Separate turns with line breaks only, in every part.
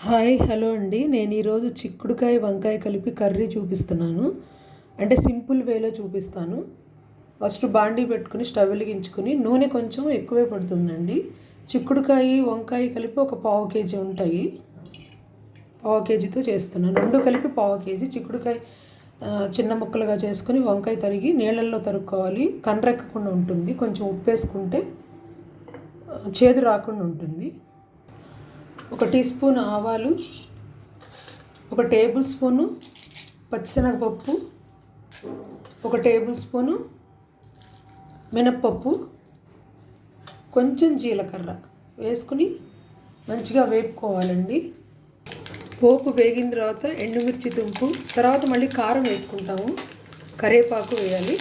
Hi hello అండి. నేను ఈరోజు చిక్కుడుకాయ వంకాయ కలిపి కర్రీ చూపిస్తున్నాను. అంటే సింపుల్ వేలో చూపిస్తాను. ఫస్ట్ బాండీ పెట్టుకుని స్టవ్ వెలిగించుకుని నూనె కొంచెం ఎక్కువే పడుతుందండి. చిక్కుడుకాయ వంకాయ కలిపి ఒక పావు కేజీ ఉంటాయి. పావు కేజీతో చేస్తున్నాను. రెండు కలిపి పావు కేజీ. చిక్కుడుకాయ చిన్న ముక్కలుగా చేసుకుని వంకాయ తరిగి నీళ్ళల్లో తరుక్కోవాలి. కండ్రెక్కకుండా ఉంటుంది. కొంచెం ఉప్పు వేసుకుంటే చేదు రాకుండా ఉంటుంది. 1 టీ స్పూన్ ఆవాలు, 1 టేబుల్ స్పూను పచ్చిశనగపప్పు, 1 టేబుల్ స్పూను మినప్పప్పు, కొంచెం జీలకర్ర వేసుకుని మంచిగా వేపుకోవాలండి. పోపు వేగిన తర్వాత ఎండుమిర్చి తుంపు, తర్వాత మళ్ళీ కారం వేసుకుంటాము. కరివేపాకు వేయాలి.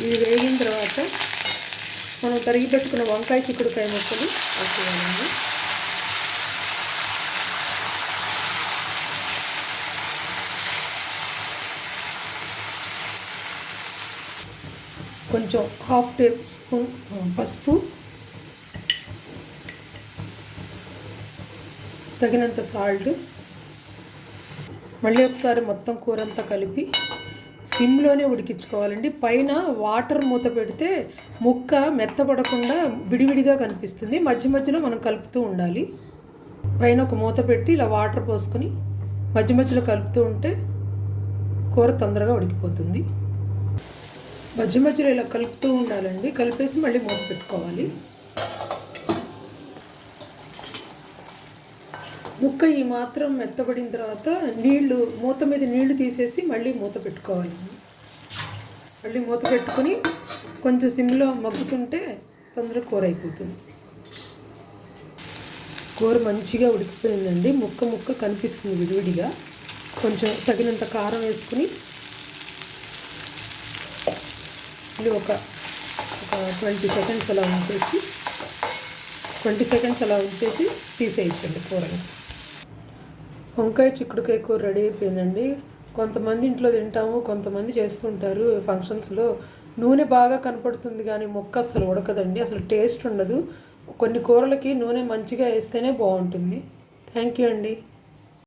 ఇది వేగిన తర్వాత మనం తరిగి పెట్టుకున్న వంకాయ చిక్కుడుకాయ ముక్కలు వేసేయాలండి. కొంచెం ½ టేబుల్ స్పూన్ పసుపు, తగినంత సాల్ట్, మళ్ళీ ఒకసారి మొత్తం కూర అంతా కలిపి సిమ్లోనే ఉడికించుకోవాలండి. పైన వాటర్ మూత పెడితే ముక్క మెత్తపడకుండా విడివిడిగా కనిపిస్తుంది. మధ్య మధ్యలో మనం కలుపుతూ ఉండాలి. పైన ఒక మూత పెట్టి ఇలా వాటర్ పోసుకొని మధ్య మధ్యలో కలుపుతూ ఉంటే కూర తొందరగా ఉడికిపోతుంది. మధ్య మధ్యలో ఇలా కలుపుతూ ఉండాలండి. కలిపేసి మళ్ళీ మూత పెట్టుకోవాలి. ముక్క ఈ మాత్రం మెత్తబడిన తర్వాత మూత మీద నీళ్లు తీసేసి మళ్ళీ మూత పెట్టుకోవాలి. మళ్ళీ మూత పెట్టుకొని కొంచెం సిమ్లో మగ్గుతుంటే తొందరగా కూర అయిపోతుంది. కూర మంచిగా ఉడికిపోయిందండి. ముక్క కనిపిస్తుంది విడివిడిగా. కొంచెం తగినంత కారం వేసుకుని మళ్ళీ ఒక 20 సెకండ్స్ అలా ఉంచేసి తీసేయచ్చండి కూరని. వంకాయ చిక్కుడుకాయ కూర రెడీ అయిపోయిందండి. కొంతమంది ఇంట్లో తింటాము, కొంతమంది చేస్తుంటారు ఫంక్షన్స్లో. నూనె బాగా కనపడుతుంది కానీ ముక్క అసలు ఉడకదండి, అసలు టేస్ట్ ఉండదు. కొన్ని కూరలకి నూనె మంచిగా వేస్తేనే బాగుంటుంది. థ్యాంక్ యూ అండి.